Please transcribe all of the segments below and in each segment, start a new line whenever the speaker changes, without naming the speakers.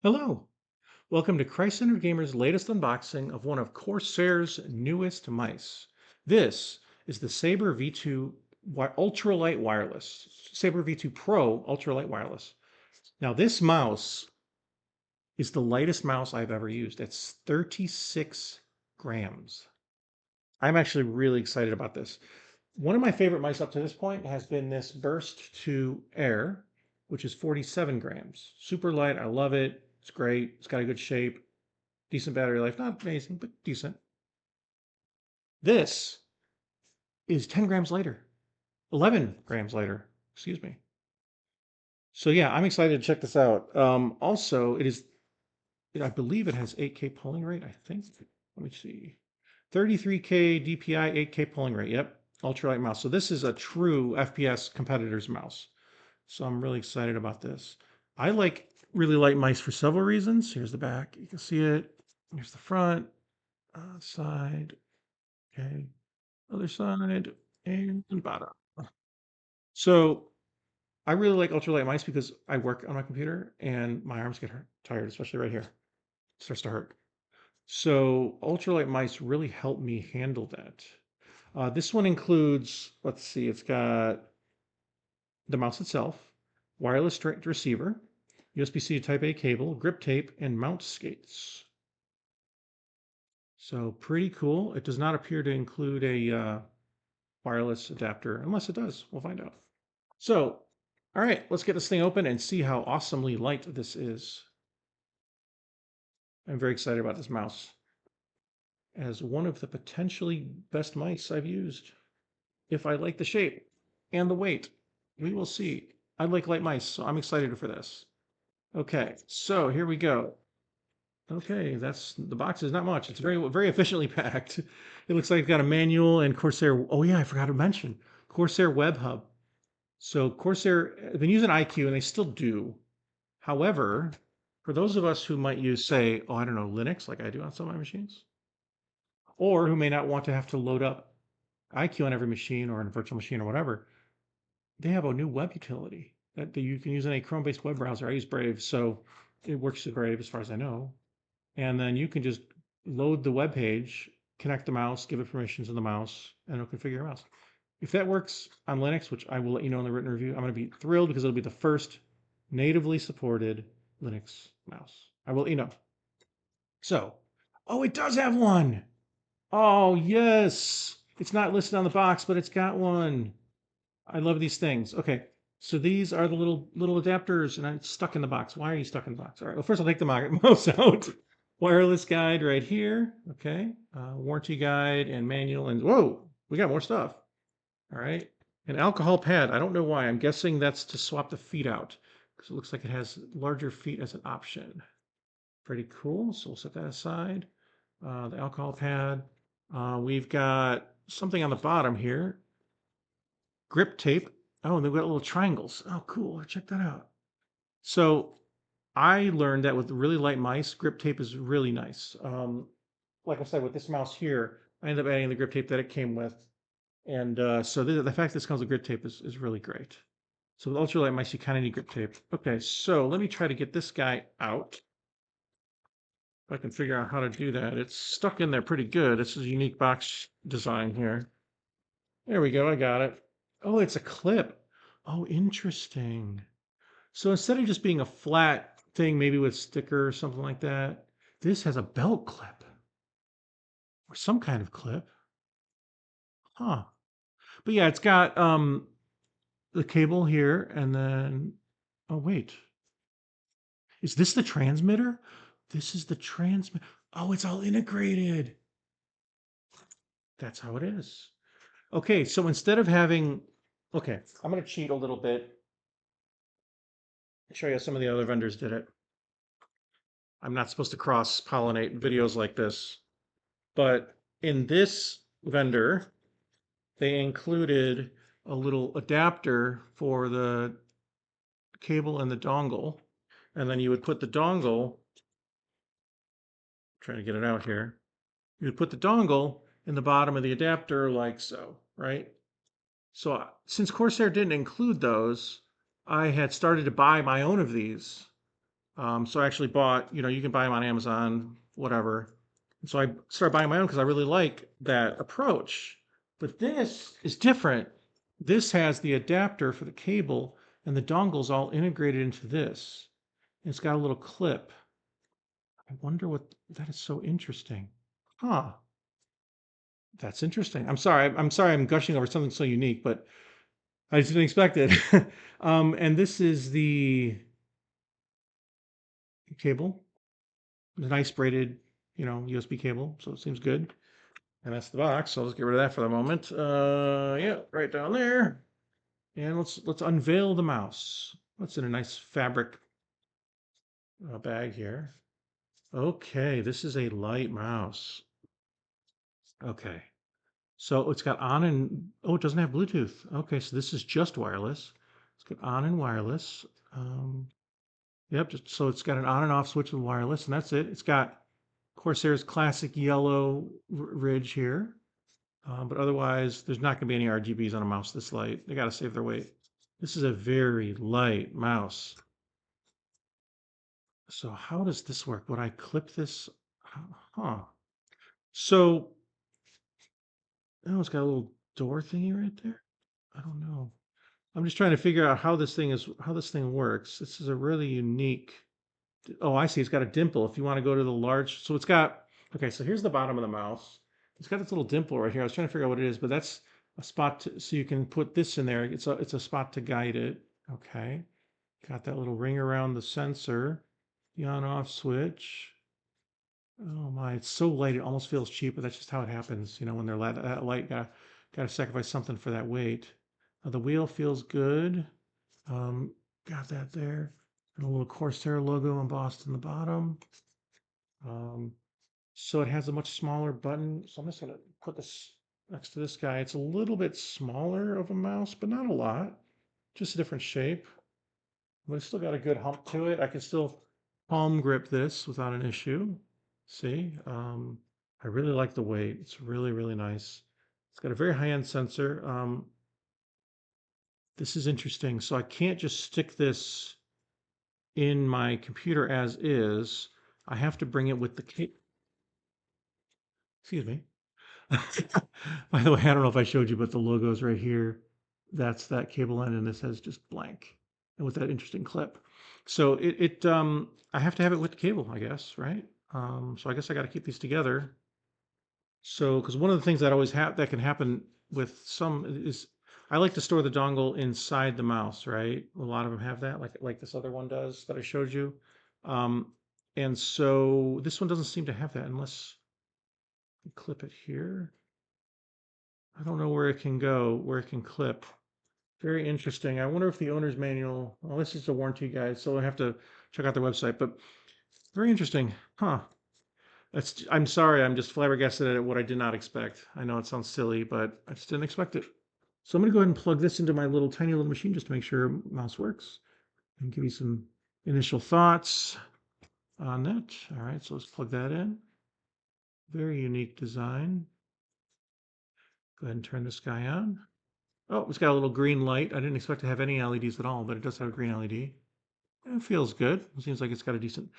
Hello, welcome to Christ-Centered Gamer's latest unboxing of one of Corsair's newest mice. This is the Sabre V2 Ultralight Wireless, Sabre V2 Pro Ultralight Wireless. Now this mouse is the lightest mouse I've ever used. It's 36 grams. I'm actually really excited about this. One of my favorite mice up to this point has been this Burst 2 Air, which is 47 grams. Super light, I love it. It's great, it's got a good shape. Decent battery life, not amazing, but decent. This is 10 grams lighter, 11 grams lighter, excuse me. So yeah, I'm excited to check this out. Also, I believe it has 8K polling rate, I think. Let me see. 33K DPI, 8K polling rate, yep. Ultralight mouse. So this is a true FPS competitor's mouse. So I'm really excited about this. I like really light mice for several reasons. Here's the back, you can see it. Here's the front, side, okay. Other side and bottom. So I really like ultralight mice because I work on my computer and my arms get tired, especially right here. It starts to hurt. So ultralight mice really help me handle that. This one includes, let's see, it's got the mouse itself, wireless direct receiver, USB-C to Type A cable, grip tape, and mount skates. So pretty cool. It does not appear to include a wireless adapter, unless it does. We'll find out. So, all right, let's get this thing open and see how awesomely light this is. I'm very excited about this mouse as one of the potentially best mice I've used. If I like the shape and the weight, we will see. I like light mice, so I'm excited for this. Okay, so here we go. Okay, that's the box is not much. It's very efficiently packed. It looks like it's got a manual and Corsair. Oh yeah, I forgot to mention Corsair Web Hub. So Corsair, they've been using IQ and they still do. However, for those of us who might use, say, oh, I don't know, Linux, like I do on some of my machines, or who may not want to have to load up IQ on every machine or in a virtual machine or whatever, they have a new web utility that you can use in a Chrome-based web browser. I use Brave, so it works with Brave as far as I know. And then you can just load the web page, connect the mouse, give it permissions in the mouse, and it'll configure your mouse. If that works on Linux, which I will let you know in the written review, I'm going to be thrilled because it'll be the first natively supported Linux mouse. I will let you know. So, oh, it does have one. Oh, yes. It's not listed on the box, but it's got one. I love these things. Okay, so these are the little adapters, and it's stuck in the box. Why are you stuck in the box? All right, well, first I'll take the mouse out. Wireless guide right here. Okay, warranty guide and manual, and whoa, we got more stuff. All right, an alcohol pad. I don't know why. I'm guessing that's to swap the feet out because it looks like it has larger feet as an option. Pretty cool. So we'll set that aside. The alcohol pad. We've got something on the bottom here. Grip tape. Oh, and they've got little triangles. Oh, cool. Check that out. So I learned that with really light mice, grip tape is really nice. Like I said, with this mouse here, I ended up adding the grip tape that it came with. And so the fact this comes with grip tape is really great. So with ultralight mice, you kind of need grip tape. Okay, so let me try to get this guy out. If I can figure out how to do that. It's stuck in there pretty good. This is a unique box design here. There we go, I got it. Oh, it's a clip. Oh, interesting. So instead of just being a flat thing, maybe with sticker or something like that, this has a belt clip or some kind of clip. Huh. But yeah, it's got the cable here and then oh wait. Is this the transmitter? This is the transmit. Oh, it's all integrated. That's how it is. Okay, so instead of having okay, I'm gonna cheat a little bit. Show you how some of the other vendors did it. I'm not supposed to cross-pollinate videos like this, but in this vendor, they included a little adapter for the cable and the dongle. And then you would put the dongle, trying to get it out here, you would put the dongle in the bottom of the adapter like so, right? So since Corsair didn't include those, I had started to buy my own of these So I actually bought, you can buy them on Amazon, whatever. And so I started buying my own because I really like that approach. But this is different. This has the adapter for the cable and the dongle's all integrated into this. And it's got a little clip. I wonder what that is so interesting. Huh. That's interesting. I'm sorry I'm gushing over something so unique, but I just didn't expect it. And this is the cable. It's a nice braided, USB cable, so it seems good. And that's the box. So let's get rid of that for the moment. Yeah, right down there. And let's unveil the mouse. What's in a nice fabric bag here? Okay, this is a light mouse. Okay, so it's got on and oh, it doesn't have Bluetooth. Okay, so this is just wireless. It's got on and wireless. Um, yep, so it's got an on and off switch with wireless, and that's it. It's got Corsair's classic yellow ridge here. But otherwise, there's not going to be any RGBs on a mouse this light. They got to save their weight. This is a very light mouse. So how does this work? Would I clip this? Huh. So, oh, it's got a little door thingy right there. I don't know. I'm just trying to figure out how this thing works. This is a really unique. Oh, I see. It's got a dimple. If you want to go to the large, so it's got. Okay, so here's the bottom of the mouse. It's got this little dimple right here. I was trying to figure out what it is, but that's a spot so you can put this in there. It's a spot to guide it. Okay, got that little ring around the sensor, the on-off switch. Oh my, it's so light it almost feels cheap, but that's just how it happens. When they're that light, gotta sacrifice something for that weight. The wheel feels good. Um, got that there. And a little Corsair logo embossed in the bottom. Um, so it has a much smaller button. So I'm just gonna put this next to this guy. It's a little bit smaller of a mouse, but not a lot. Just a different shape. But it's still got a good hump to it. I can still palm grip this without an issue. See, I really like the weight. It's really, really nice. It's got a very high-end sensor. This is interesting. So I can't just stick this in my computer as is. I have to bring it with the cable. Excuse me. By the way, I don't know if I showed you, but the logo's right here. That's that cable end, and this has just blank, and with that interesting clip. So I have to have it with the cable, I guess, right? So I guess I got to keep these together. So, because one of the things that can happen with some is I like to store the dongle inside the mouse, right? A lot of them have that, like this other one does that I showed you. Um, and so this one doesn't seem to have that unless you clip it here. I don't know where it can go, where it can clip. Very interesting. I wonder if the owner's manual, well, this is a warranty guide, so I have to check out their website, but very interesting. Huh. I'm sorry, I'm just flabbergasted at what I did not expect. I know it sounds silly, but I just didn't expect it. So I'm gonna go ahead and plug this into my tiny little machine just to make sure mouse works and give you some initial thoughts on that. All right, so let's plug that in. Very unique design. Go ahead and turn this guy on. Oh, it's got a little green light. I didn't expect to have any LEDs at all, but it does have a green LED. It feels good. It seems like it's got a decent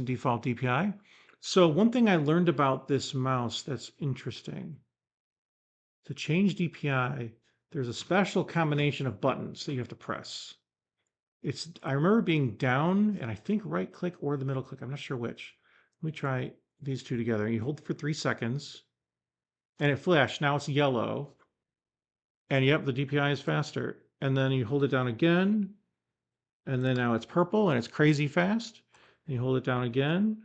default DPI. So one thing I learned about this mouse that's interesting, to change DPI, there's a special combination of buttons that you have to press. I remember being down and I think right click or the middle click. I'm not sure which. Let me try these two together. You hold for 3 seconds and it flashed. Now it's yellow. And yep, the DPI is faster. And then you hold it down again. And then now it's purple and it's crazy fast. And you hold it down again.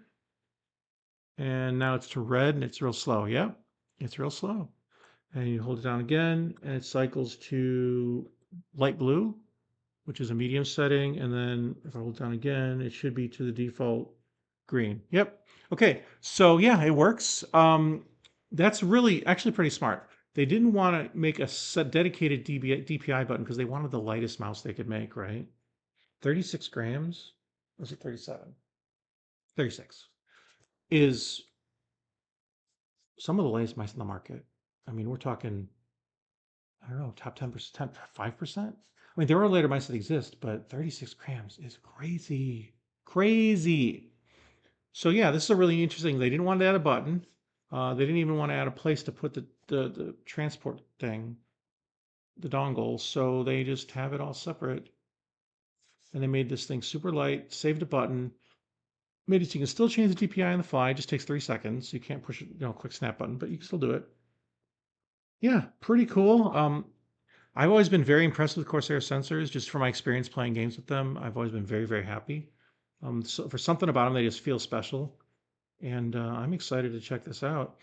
And now it's to red and it's real slow. Yep, it's real slow. And you hold it down again and it cycles to light blue, which is a medium setting. And then if I hold it down again, it should be to the default green. Yep. Okay. So yeah, it works. That's really actually pretty smart. They didn't want to make a dedicated DPI button because they wanted the lightest mouse they could make, right? 36 grams. Was it 37? 36 is some of the lightest mice in the market. I mean, we're talking, I don't know, top 10%, 5%. I mean, there are lighter mice that exist, but 36 grams is crazy, Crazy. So yeah, this is a really interesting. They didn't want to add a button. They didn't even want to add a place to put the transport thing, the dongle. So they just have it all separate. And they made this thing super light, saved a button, made it so you can still change the DPI on the fly. It just takes 3 seconds. You can't push it, quick snap button, but you can still do it. Yeah, pretty cool. I've always been very impressed with Corsair sensors, just from my experience playing games with them. I've always been very, very happy. So for something about them, they just feel special, and I'm excited to check this out.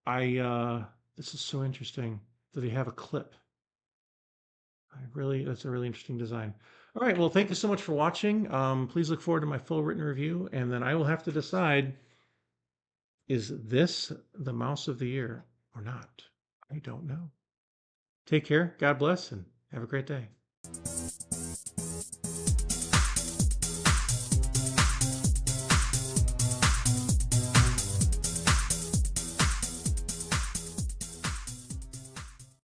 This is so interesting that they have a clip. That's a really interesting design. All right, well, thank you so much for watching. Please look forward to my full written review, and then I will have to decide, is this the mouse of the year or not? I don't know. Take care, God bless, and have a great day.